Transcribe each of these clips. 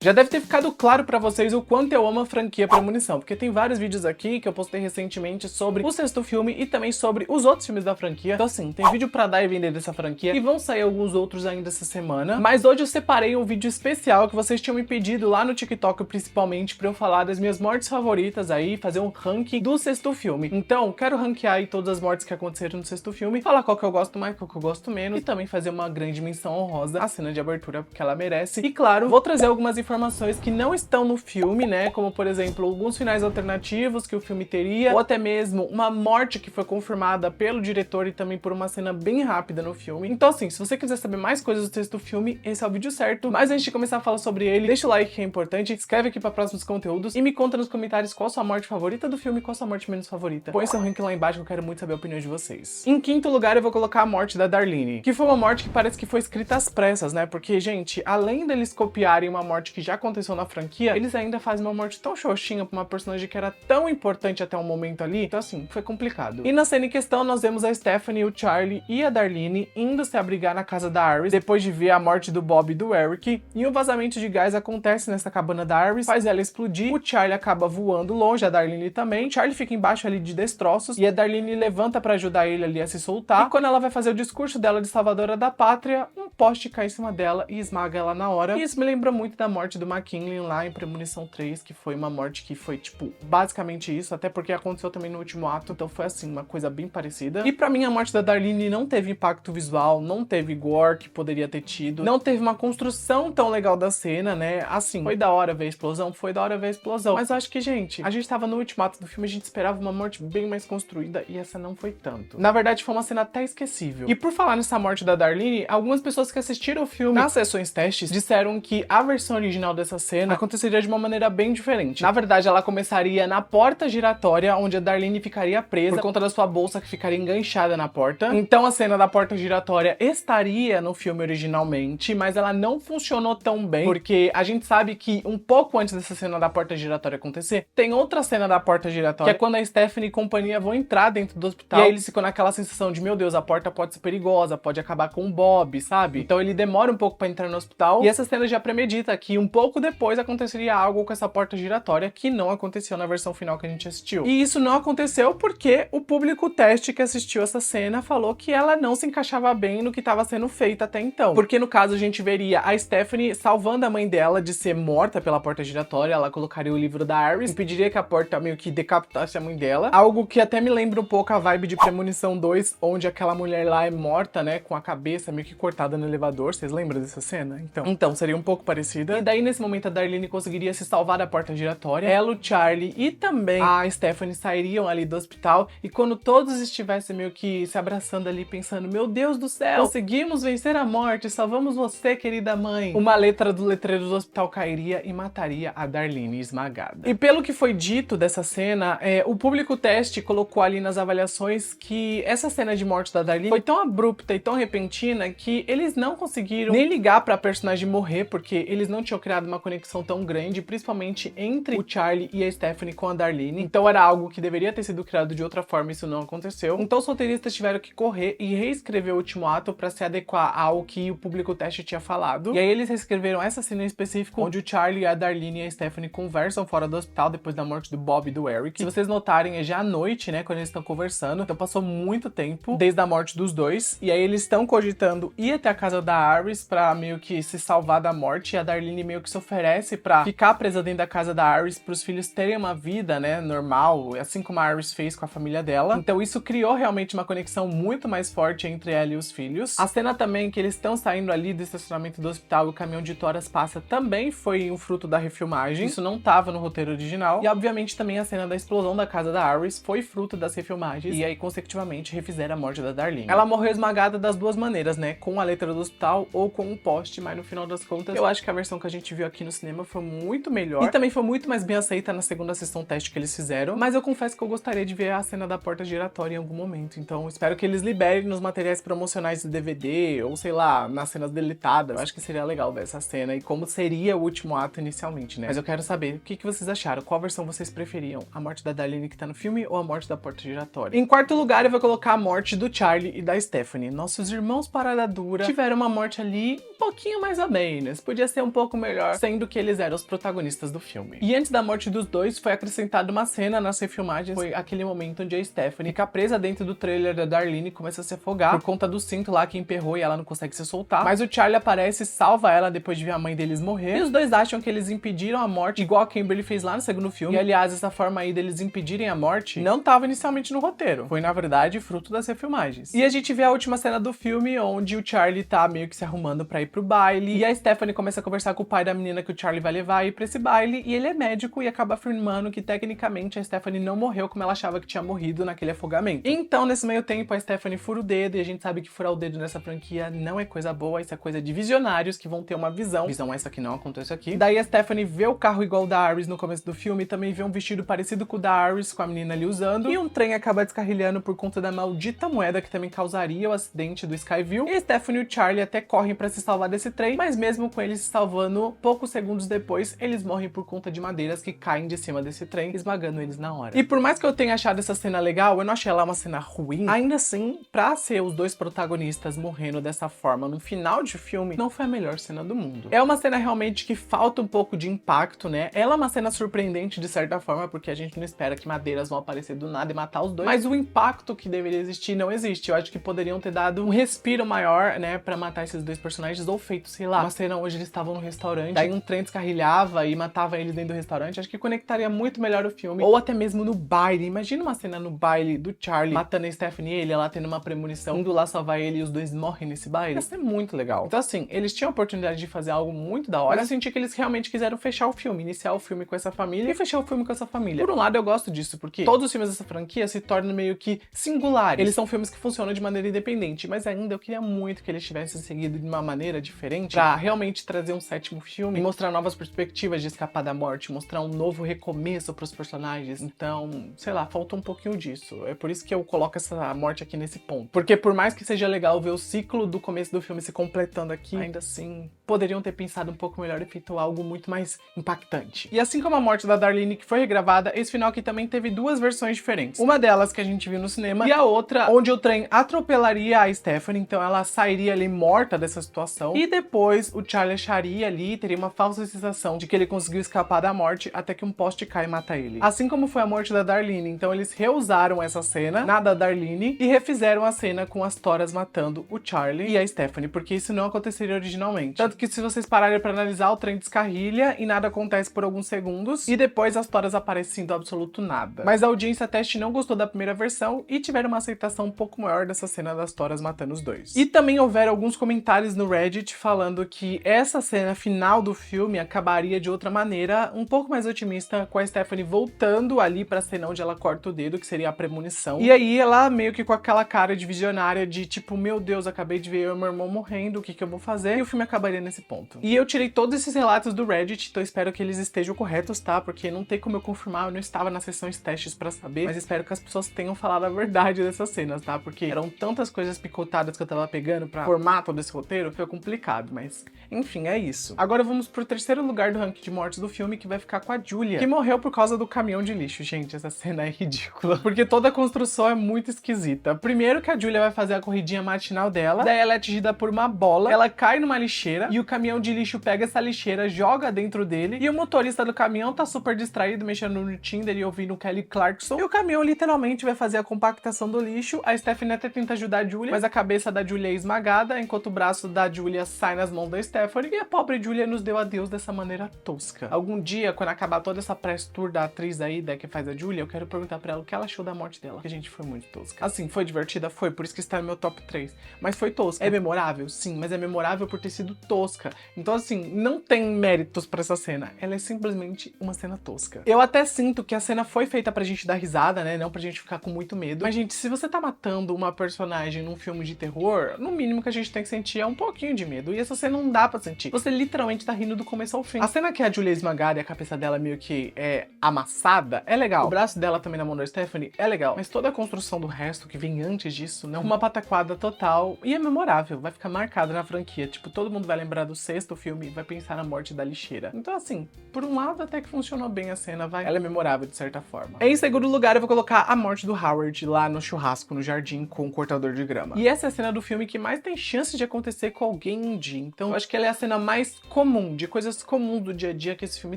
Já deve ter ficado claro pra vocês o quanto eu amo a franquia Premonição, porque tem vários vídeos aqui que eu postei recentemente sobre o sexto filme e também sobre os outros filmes da franquia. Então assim, tem vídeo pra dar e vender dessa franquia e vão sair alguns outros ainda essa semana. Mas hoje eu separei um vídeo especial que vocês tinham me pedido lá no TikTok, principalmente, pra eu falar das minhas mortes favoritas aí, fazer um ranking do sexto filme. Então, quero ranquear aí todas as mortes que aconteceram no sexto filme, falar qual que eu gosto mais, qual que eu gosto menos e também fazer uma grande menção honrosa à cena de abertura, porque ela merece. E claro, vou trazer algumas informações que não estão no filme, né? Como, por exemplo, alguns finais alternativos que o filme teria, ou até mesmo uma morte que foi confirmada pelo diretor e também por uma cena bem rápida no filme. Então, assim, se você quiser saber mais coisas do sexto filme, esse é o vídeo certo. Mas antes de começar a falar sobre ele, deixa o like que é importante, inscreve aqui para próximos conteúdos e me conta nos comentários qual a sua morte favorita do filme e qual a sua morte menos favorita. Põe seu ranking lá embaixo que eu quero muito saber a opinião de vocês. Em quinto lugar, eu vou colocar a morte da Darlene, que foi uma morte que parece que foi escrita às pressas, né? Porque, gente, além deles copiarem uma morte que já aconteceu na franquia, eles ainda fazem uma morte tão xoxinha pra uma personagem que era tão importante até o momento ali. Então assim, foi complicado. E na cena em questão, nós vemos a Stephanie, o Charlie e a Darlene indo se abrigar na casa da Iris, depois de ver a morte do Bob e do Eric. E um vazamento de gás acontece nessa cabana da Iris, faz ela explodir. O Charlie acaba voando longe, a Darlene também. O Charlie fica embaixo ali de destroços e a Darlene levanta pra ajudar ele ali a se soltar. E quando ela vai fazer o discurso dela de salvadora da pátria, um poste cai em cima dela e esmaga ela na hora. E isso me lembra muito da morte do McKinley lá em Premonição 3, que foi uma morte que foi, tipo, basicamente isso, até porque aconteceu também no último ato, então foi assim, uma coisa bem parecida. E pra mim a morte da Darlene não teve impacto visual, não teve gore que poderia ter tido, não teve uma construção tão legal da cena, né? Assim, foi da hora ver a explosão, foi da hora ver a explosão, mas eu acho que, gente, a gente tava no último ato do filme, a gente esperava uma morte bem mais construída e essa não foi tanto. Na verdade, foi uma cena até esquecível. E por falar nessa morte da Darlene, algumas pessoas que assistiram o filme nas sessões testes disseram que a versão original dessa cena aconteceria de uma maneira bem diferente. Na verdade, ela começaria na porta giratória, onde a Darlene ficaria presa por conta da sua bolsa que ficaria enganchada na porta. Então a cena da porta giratória estaria no filme originalmente, mas ela não funcionou tão bem, porque a gente sabe que um pouco antes dessa cena da porta giratória acontecer, tem outra cena da porta giratória, que é quando a Stephanie e companhia vão entrar dentro do hospital, e aí eles ficam naquela sensação de, meu Deus, a porta pode ser perigosa, pode acabar com o Bob, sabe? Então ele demora um pouco pra entrar no hospital, e essa cena já premedita que um pouco depois aconteceria algo com essa porta giratória que não aconteceu na versão final que a gente assistiu. E isso não aconteceu porque o público teste que assistiu essa cena falou que ela não se encaixava bem no que estava sendo feito até então. Porque no caso a gente veria a Stephanie salvando a mãe dela de ser morta pela porta giratória, ela colocaria o livro da Iris, impediria que a porta meio que decapitasse a mãe dela. Algo que até me lembra um pouco a vibe de Premonição 2, onde aquela mulher lá é morta, né, com a cabeça meio que cortada no elevador. Vocês lembram dessa cena? Então seria um pouco parecida. E daí nesse momento a Darlene conseguiria se salvar da porta giratória. Ela, o Charlie e também a Stephanie sairiam ali do hospital e quando todos estivessem meio que se abraçando ali, pensando, meu Deus do céu, conseguimos vencer a morte, salvamos você, querida mãe, uma letra do letreiro do hospital cairia e mataria a Darlene esmagada. E pelo que foi dito dessa cena, o público teste colocou ali nas avaliações que essa cena de morte da Darlene foi tão abrupta e tão repentina que eles não conseguiram nem ligar pra personagem morrer, porque eles não tinham criado uma conexão tão grande, principalmente entre o Charlie e a Stephanie com a Darlene. Então era algo que deveria ter sido criado de outra forma, isso não aconteceu. Então os roteiristas tiveram que correr e reescrever o último ato pra se adequar ao que o público teste tinha falado. E aí eles reescreveram essa cena em específico, onde o Charlie, a Darlene e a Stephanie conversam fora do hospital depois da morte do Bob e do Eric. Se vocês notarem, é já à noite, né, quando eles estão conversando. Então passou muito tempo desde a morte dos dois. E aí eles estão cogitando ir até a casa da Iris pra meio que se salvar da morte. E a Darlene meio que se oferece pra ficar presa dentro da casa da Iris pros filhos terem uma vida, né, normal, assim como a Iris fez com a família dela. Então isso criou realmente uma conexão muito mais forte entre ela e os filhos. A cena também que eles estão saindo ali do estacionamento do hospital e o caminhão de toras passa também foi um fruto da refilmagem. Isso não tava no roteiro original. E obviamente também a cena da explosão da casa da Iris foi fruto das refilmagens. E aí consecutivamente refizeram a morte da Darlene. Ela morreu esmagada das duas maneiras, né, com a letra do hospital ou com um poste, mas no final das contas eu acho que a versão que a gente viu aqui no cinema foi muito melhor. E também foi muito mais bem aceita na segunda sessão teste que eles fizeram. Mas eu confesso que eu gostaria de ver a cena da porta giratória em algum momento. Então espero que eles liberem nos materiais promocionais do DVD, ou sei lá, nas cenas deletadas. Eu acho que seria legal ver essa cena e como seria o último ato inicialmente, né? Mas eu quero saber o que vocês acharam. Qual versão vocês preferiam? A morte da Darlene que tá no filme ou a morte da porta giratória? Em quarto lugar, eu vou colocar a morte do Charlie e da Stephanie. Nossos irmãos parada dura tiveram uma morte ali um pouquinho mais ou menos. Podia ser um pouco melhor, sendo que eles eram os protagonistas do filme. E antes da morte dos dois, foi acrescentada uma cena nas refilmagens, foi aquele momento onde a Stephanie fica presa dentro do trailer da Darlene e começa a se afogar por conta do cinto lá que emperrou e ela não consegue se soltar. Mas o Charlie aparece e salva ela depois de ver a mãe deles morrer. E os dois acham que eles impediram a morte, igual a Kimberly fez lá no segundo filme. E aliás, essa forma aí deles impedirem a morte não estava inicialmente no roteiro. Foi, na verdade, fruto das refilmagens. E a gente vê a última cena do filme, onde o Charlie tá meio que se arrumando pra ir pro baile. E a Stephanie começa a conversar com o pai da menina que o Charlie vai levar aí pra esse baile. E ele é médico e acaba afirmando que, tecnicamente, a Stephanie não morreu como ela achava que tinha morrido naquele afogamento. Então, nesse meio tempo, a Stephanie fura o dedo. E a gente sabe que furar o dedo nessa franquia não é coisa boa. Isso é coisa de visionários que vão ter uma visão. Visão essa que não acontece aqui. Daí a Stephanie vê o carro igual o da Ares no começo do filme. E também vê um vestido parecido com o da Ares, com a menina ali usando. E um trem acaba descarrilhando por conta da maldita moeda que também causaria o acidente do Skyview. E a Stephanie e o Charlie até correm pra se salvar desse trem, mas mesmo com eles se salvando, poucos segundos depois, eles morrem por conta de madeiras que caem de cima desse trem, esmagando eles na hora. E por mais que eu tenha achado essa cena legal, eu não achei ela uma cena ruim, ainda assim, pra ser os dois protagonistas morrendo dessa forma no final de filme, não foi a melhor cena do mundo. É uma cena realmente que falta um pouco de impacto, né? Ela é uma cena surpreendente de certa forma, porque a gente não espera que madeiras vão aparecer do nada e matar os dois, mas o impacto que deveria existir não existe. Eu acho que poderiam ter dado um respiro maior, né, pra matar esses dois personagens, ou feito, sei lá, uma cena onde eles estavam no restaurante, daí um trem descarrilhava e matava eles dentro do restaurante. Acho que conectaria muito melhor o filme. Ou até mesmo no baile. Imagina uma cena no baile do Charlie matando a Stephanie e ele, ela tendo uma premonição, indo lá salvar ele e os dois morrem nesse baile. Ia ser muito legal. Então assim, eles tinham a oportunidade de fazer algo muito da hora, mas eu senti que eles realmente quiseram fechar o filme, iniciar o filme com essa família e fechar o filme com essa família. Por um lado, eu gosto disso, porque todos os filmes dessa franquia se tornam meio que singulares. Eles são filmes que funcionam de maneira independente, mas ainda eu queria muito que eles tivessem seguido de uma maneira diferente pra realmente trazer um sétimo filme e mostrar novas perspectivas de escapar da morte, mostrar um novo recomeço pros personagens. Então, sei lá, falta um pouquinho disso. É por isso que eu coloco essa morte aqui nesse ponto. Porque por mais que seja legal ver o ciclo do começo do filme se completando aqui, ainda assim, poderiam ter pensado um pouco melhor e feito algo muito mais impactante. E assim como a morte da Darlene, que foi regravada, esse final aqui também teve duas versões diferentes. Uma delas que a gente viu no cinema e a outra onde o trem atropelaria a Stephanie, então ela sairia ali morta dessa situação. E depois o Charlie acharia ali, teria uma falsa sensação de que ele conseguiu escapar da morte até que um poste cai e mata ele. Assim como foi a morte da Darlene, então eles reusaram essa cena na da Darlene e refizeram a cena com as toras matando o Charlie e a Stephanie, porque isso não aconteceria originalmente. Tanto que se vocês pararem pra analisar, o trem descarrilha e nada acontece por alguns segundos e depois as toras aparecem do absoluto nada. Mas a audiência teste não gostou da primeira versão e tiveram uma aceitação um pouco maior dessa cena das toras matando os dois. E também houveram alguns comentários no Reddit falando que essa cena final do filme acabaria de outra maneira, um pouco mais otimista, com a Stephanie voltando ali pra cena onde ela corta o dedo, que seria a premonição. E aí ela meio que com aquela cara de visionária de tipo, meu Deus, acabei de ver eu e meu irmão morrendo, o que que eu vou fazer? E o filme acabaria nesse ponto. E eu tirei todos esses relatos do Reddit, então espero que eles estejam corretos, tá? Porque não tem como eu confirmar, eu não estava nas sessões testes pra saber, mas espero que as pessoas tenham falado a verdade dessas cenas, tá? Porque eram tantas coisas picotadas que eu tava pegando pra formar todo esse roteiro, foi complicado, mas enfim, é isso. Agora vamos pro terceiro lugar do ranking de mortes do filme, que vai ficar com a Julia, que morreu por causa do caminhão de lixo. Gente, essa cena é ridícula, porque toda a construção é muito esquisita. Primeiro que a Julia vai fazer a corridinha matinal dela, daí ela é atingida por uma bola, ela cai numa lixeira e o caminhão de lixo pega essa lixeira, joga dentro dele e o motorista do caminhão tá super distraído, mexendo no Tinder e ouvindo o Kelly Clarkson, e o caminhão literalmente vai fazer a compactação do lixo. A Stephanie até tenta ajudar a Julia, mas a cabeça da Julia é esmagada, enquanto o braço da Julia sai nas mãos da Stephanie, e a pobre Julia nos deu adeus dessa maneira tosca. Algum dia, quando acabar toda essa press tour da atriz aí, que faz a Julia, eu quero perguntar pra ela o que ela achou da morte dela, porque a gente foi muito tosca. Assim, foi divertida? Foi, por isso que está no meu top 3, mas foi tosca. É memorável? Sim, mas é memorável por ter sido tosca. Então assim, não tem méritos pra essa cena, ela é simplesmente uma cena tosca. Eu até sinto que a cena foi feita pra gente dar risada, né, não pra gente ficar com muito medo. Mas gente, se você tá matando uma personagem num filme de terror, no mínimo que a gente tem que sentir é um pouquinho de medo, e essa cena não dá pra sentir. Você literalmente tá rindo do começo ao fim. A cena que a Julia é esmagada e a cabeça dela meio que é amassada é legal. O braço dela também na mão da Stephanie é legal, mas toda a construção do resto que vem antes disso, não, uma pataquada total, e é memorável, vai ficar marcado na franquia. Tipo, todo mundo vai lembrar do sexto filme e vai pensar na morte da lixeira. Então assim, por um lado até que funcionou bem a cena, vai. Ela é memorável de certa forma. Em segundo lugar, eu vou colocar a morte do Howard lá no churrasco, no jardim, com o cortador de grama. E essa é a cena do filme que mais tem chance de acontecer com alguém um dia. Então eu acho que ela é a cena mais comum, de coisas comuns do dia a dia que esse filme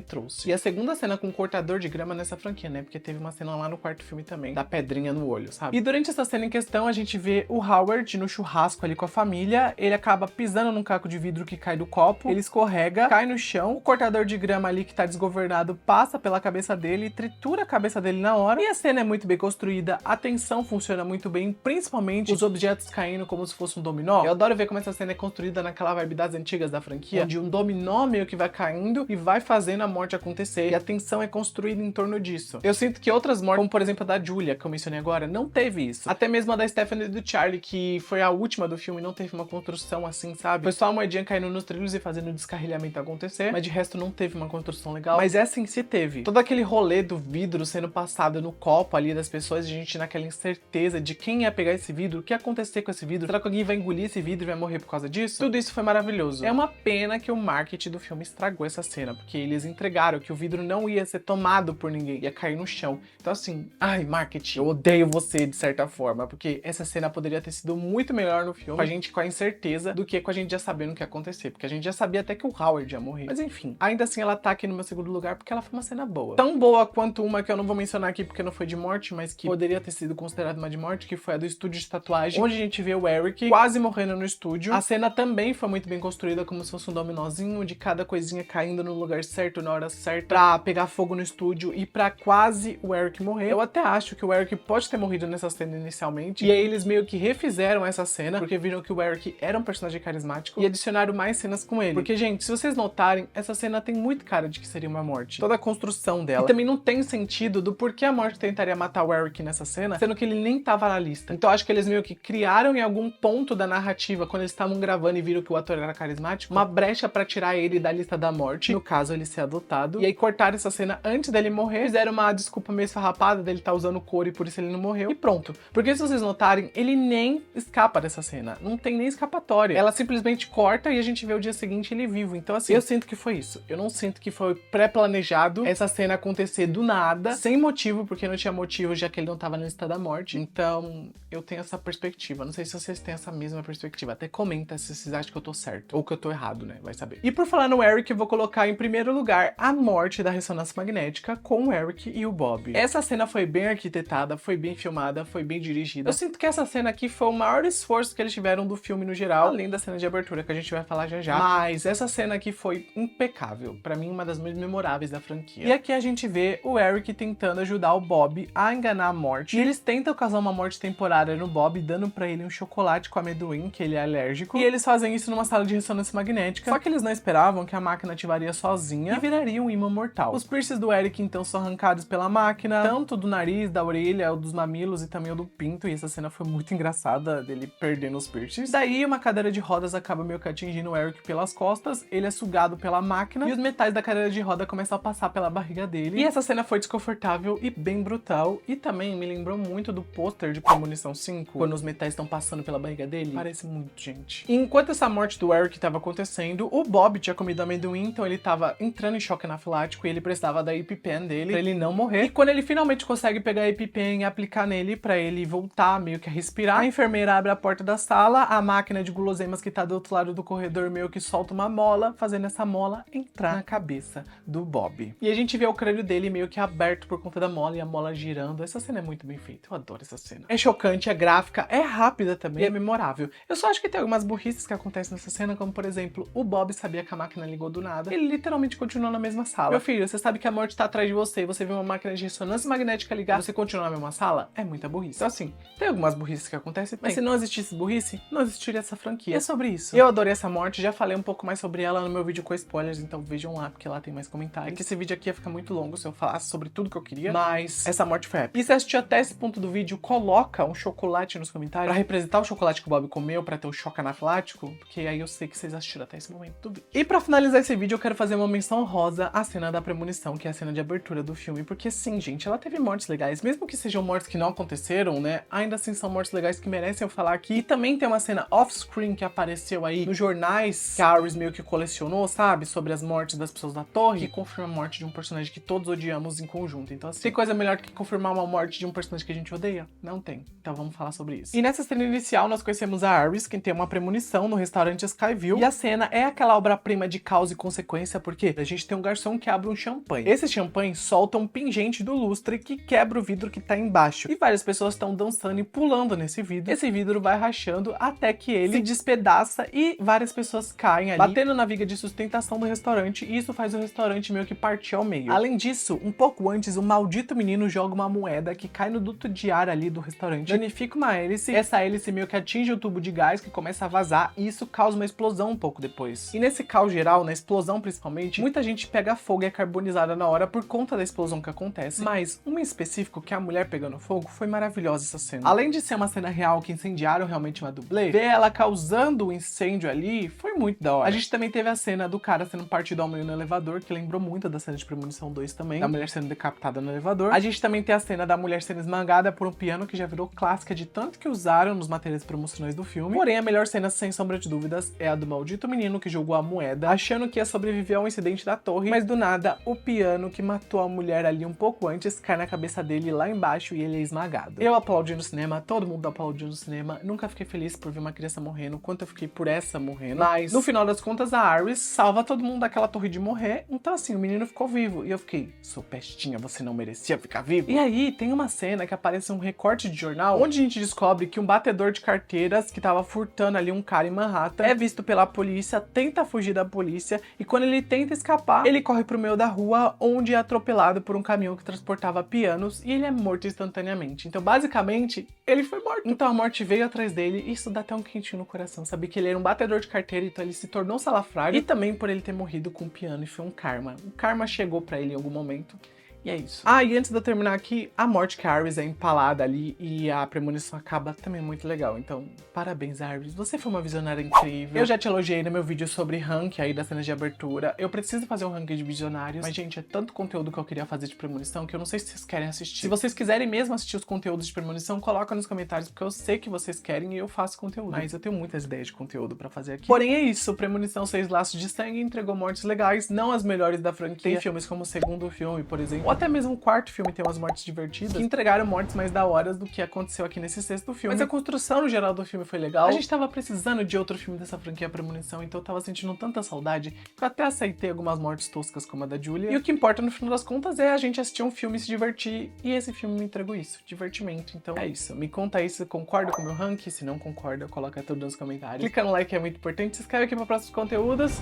trouxe. E a segunda cena com o cortador de grama nessa franquia, né? Porque teve uma cena lá no quarto filme também, da pedrinha no olho, sabe? E durante essa cena em questão, a gente vê o Howard no churrasco ali com a família, ele acaba pisando num caco de vidro que cai do copo, ele escorrega, cai no chão, o cortador de grama ali que tá desgovernado passa pela cabeça dele e tritura a cabeça dele na hora. E a cena é muito bem construída, a tensão funciona muito bem, principalmente os objetos caindo como se fosse um dominó. Eu adoro ver como essa cena é construída naquela vibe das antigas da franquia, onde um dominó meio que vai caindo e vai fazendo a morte acontecer, e a tensão é construída em torno disso. Eu sinto que outras mortes, como por exemplo a da Julia, que eu mencionei agora, não teve isso. Até mesmo a da Stephanie e do Charlie, que foi a última do filme, não teve uma construção assim, sabe? Foi só a moedinha caindo nos trilhos e fazendo o descarrilhamento acontecer, mas de resto não teve uma construção legal. Mas essa em si teve. Todo aquele rolê do vidro sendo passado no copo ali das pessoas, a gente naquela incerteza de quem ia pegar esse vidro, o que ia acontecer com esse vidro, será que alguém vai engolir esse vidro e vai morrer por causa disso? Tudo isso foi maravilhoso. É uma pena que o marketing do filme estragou essa cena, porque eles entregaram que o vidro não ia ser tomado por ninguém, ia cair no chão. Então assim, ai, marketing, eu odeio você de certa forma, porque essa cena poderia ter sido muito melhor no filme, com a gente com a incerteza do que com a gente já sabendo o que ia acontecer, porque a gente já sabia até que o Howard ia morrer. Mas enfim, ainda assim ela tá aqui no meu segundo lugar porque ela foi uma cena boa. Tão boa quanto uma que eu não vou mencionar aqui porque não foi de morte, mas que poderia ter sido considerada uma de morte, que foi a do estúdio de tatuagem, onde a gente vê o Eric quase morrendo no estúdio. A cena também foi muito bem construída, como se fosse um dominózinho, de cada coisinha caindo no lugar certo, na hora certa, pra pegar fogo no estúdio e pra quase o Eric morrer. Eu até acho que o Eric pode ter morrido nessa cena inicialmente, e aí eles meio que refizeram essa cena, porque viram que o Eric era um personagem carismático, e adicionaram mais cenas com ele. Porque, gente, se vocês notarem, essa cena tem muito cara de que seria uma morte. Toda a construção dela. E também não tem sentido do porquê a morte tentaria matar o Eric nessa cena, sendo que ele nem tava na lista. Então acho que eles meio que criaram em algum ponto da narrativa, quando eles estavam gravando e viram que o ator era carismático, uma brecha pra tirar ele da lista da morte, no caso ele ser adotado, e aí cortaram essa cena antes dele morrer, fizeram uma desculpa meio esfarrapada dele tá usando couro e por isso ele não morreu, e pronto. Porque se vocês notarem, ele nem escapa dessa cena, não tem nem escapatória. Ela simplesmente corta e a gente vê o dia seguinte ele vivo. Então assim, eu sinto que foi isso. Eu não sinto que foi pré-planejado essa cena acontecer do nada, sem motivo, porque não tinha motivo, já que ele não tava na lista da morte. Então, eu tenho essa perspectiva. Não sei se vocês têm essa mesma perspectiva. Até comenta se vocês acham que eu tô certo, ou que eu tô errado, né? Vai saber. E por falar no Eric, eu vou colocar em primeiro lugar a morte da ressonância magnética com o Eric e o Bob. Essa cena foi bem arquitetada, foi bem filmada, foi bem dirigida. Eu sinto que essa cena aqui foi o maior esforço que eles tiveram do filme no geral, além da cena de abertura, que a gente vai falar já já. Mas essa cena aqui foi impecável. Pra mim, uma das mais memoráveis da franquia. E aqui a gente vê o Eric tentando ajudar o Bob a enganar a morte. E eles tentam causar uma morte temporária no Bob, dando pra ele um chocolate com amendoim, que ele é alérgico. E eles fazem isso numa sala de ressonância magnética. Só que eles não esperavam que a máquina ativaria sozinha e viraria um ímã mortal. Os piercings do Eric, então, são arrancados pela máquina, tanto do nariz, da orelha, o dos mamilos e também o do pinto. E essa cena foi muito engraçada, dele perdendo os piercings. Daí, uma cadeira de rodas acaba meio que atingindo o Eric pelas costas, ele é sugado pela máquina e os metais da cadeira de roda começam a passar pela barriga dele. E essa cena foi desconfortável e bem brutal, e também me lembrou muito do pôster de Premonição 5, quando os metais estão passando pela barriga dele. Parece muito, gente. E enquanto essa morte do Eric estava acontecendo, o Bob tinha comido amendoim, então ele tava entrando em choque anafilático e ele precisava da EpiPen dele pra ele não morrer. E quando ele finalmente consegue pegar a EpiPen e aplicar nele pra ele voltar meio que a respirar, a enfermeira abre a porta da sala, a máquina de guloseimas que tá do outro lado do corredor meio que solta uma mola, fazendo essa mola entrar na cabeça do Bob. E a gente vê o crânio dele meio que aberto por conta da mola e a mola girando. Essa cena é muito bem feita, eu adoro essa cena. É chocante, é gráfica, é rápida também, e é memorável. Eu só acho que tem algumas burrices que acontecem nessa cena, como por exemplo, o Bob sabia que a máquina ligou do nada, ele literalmente continuou na mesma sala. Meu filho, você sabe que a morte tá atrás de você e você vê uma máquina de ressonância magnética ligar, você continua na mesma sala? É muita burrice. Então assim, tem algumas burrices que acontecem, mas se não existisse burrice, não existiria essa franquia. É sobre isso. Eu adorei essa morte, já falei um pouco mais sobre ela no meu vídeo com spoilers, então vejam lá, porque lá tem mais comentários. É que esse vídeo aqui ia ficar muito longo se eu falasse sobre tudo que eu queria, mas essa morte foi épica. E se assistiu até esse ponto do vídeo, coloca um chocolate nos comentários pra representar o chocolate que o Bob comeu, pra ter o choque anafilático, porque aí eu sei que vocês assistiram até esse momento do vídeo. E pra finalizar esse vídeo, eu quero fazer uma menção rosa à cena da premonição, que é a cena de abertura do filme, porque sim, gente, ela teve mortes legais, mesmo que sejam mortes que não aconteceram, né, ainda assim são mortes legais que merecem eu falar aqui. E também tem uma cena off-screen que apareceu aí nos jornais que a Aris meio que colecionou, sabe, sobre as mortes das pessoas da torre, que confirma a morte de um personagem que todos odiamos em conjunto. Então assim, tem coisa melhor que confirmar uma morte de um personagem que a gente odeia? Não tem. Então vamos falar sobre isso. E nessa cena inicial nós conhecemos a Aris, que tem uma premonição no restaurante Skyview, e a cena é aquela obra obra-prima de causa e consequência, porque a gente tem um garçom que abre um champanhe. Esse champanhe solta um pingente do lustre que quebra o vidro que tá embaixo. E várias pessoas estão dançando e pulando nesse vidro. Esse vidro vai rachando até que ele se despedaça e várias pessoas caem ali, batendo na viga de sustentação do restaurante, e isso faz o restaurante meio que partir ao meio. Além disso, um pouco antes, o maldito menino joga uma moeda que cai no duto de ar ali do restaurante, danifica uma hélice, essa hélice meio que atinge o tubo de gás que começa a vazar, e isso causa uma explosão um pouco depois. E nesse caos geral, na explosão principalmente, muita gente pega fogo e é carbonizada na hora por conta da explosão que acontece. Mas uma em específico, que é a mulher pegando fogo, foi maravilhosa essa cena. Além de ser uma cena real que incendiaram realmente uma dublê, ver ela causando o incêndio ali foi muito da hora. A gente também teve a cena do cara sendo partido ao meio no elevador, que lembrou muito da cena de Premonição 2 também, da mulher sendo decapitada no elevador. A gente também tem a cena da mulher sendo esmagada por um piano, que já virou clássica de tanto que usaram nos materiais promocionais do filme. Porém, a melhor cena, sem sombra de dúvidas, é a do maldito menino que jogou a moeda, achando que ia sobreviver ao incidente da torre, mas do nada, o piano que matou a mulher ali um pouco antes cai na cabeça dele lá embaixo e ele é esmagado. Eu aplaudi no cinema, todo mundo aplaudiu no cinema, nunca fiquei feliz por ver uma criança morrendo, quanto eu fiquei por essa morrendo, mas no final das contas a Iris salva todo mundo daquela torre de morrer, então assim, o menino ficou vivo, e eu fiquei, sou pestinha, você não merecia ficar vivo? E aí, tem uma cena que aparece um recorte de jornal, onde a gente descobre que um batedor de carteiras que tava furtando ali um cara em Manhattan é visto pela polícia, tenta fugir da polícia, e quando ele tenta escapar, ele corre pro meio da rua, onde é atropelado por um caminhão que transportava pianos, e ele é morto instantaneamente. Então, basicamente, ele foi morto. Então a morte veio atrás dele, e isso dá até um quentinho no coração, saber que ele era um batedor de carteira, então ele se tornou salafrário, e também por ele ter morrido com um piano, e foi um karma. O karma chegou pra ele em algum momento. E é isso. Ah, e antes de eu terminar aqui, a morte que a Iris é empalada ali e a premonição acaba também é muito legal. Então, parabéns, Iris. Você foi uma visionária incrível. Eu já te elogiei no meu vídeo sobre rank aí das cenas de abertura. Eu preciso fazer um ranking de visionários, mas, gente, é tanto conteúdo que eu queria fazer de premonição que eu não sei se vocês querem assistir. Se vocês quiserem mesmo assistir os conteúdos de premonição, coloca nos comentários, porque eu sei que vocês querem e eu faço conteúdo. Mas eu tenho muitas ideias de conteúdo pra fazer aqui. Porém, é isso. Premonição 6 Laços de Sangue entregou mortes legais, não as melhores da franquia. Tem filmes como o segundo filme, por exemplo, até mesmo o quarto filme tem umas mortes divertidas, que entregaram mortes mais da hora do que aconteceu aqui nesse sexto filme. Mas a construção no geral do filme foi legal. A gente tava precisando de outro filme dessa franquia Premonição, então eu tava sentindo tanta saudade que eu até aceitei algumas mortes toscas como a da Julia. E o que importa no final das contas é a gente assistir um filme e se divertir, e esse filme me entregou isso, divertimento. Então é isso. Me conta aí se concorda com o meu ranking, se não concorda, coloca tudo nos comentários. Clica no like, é muito importante, se inscreve aqui para próximos conteúdos.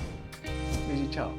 Beijo e tchau.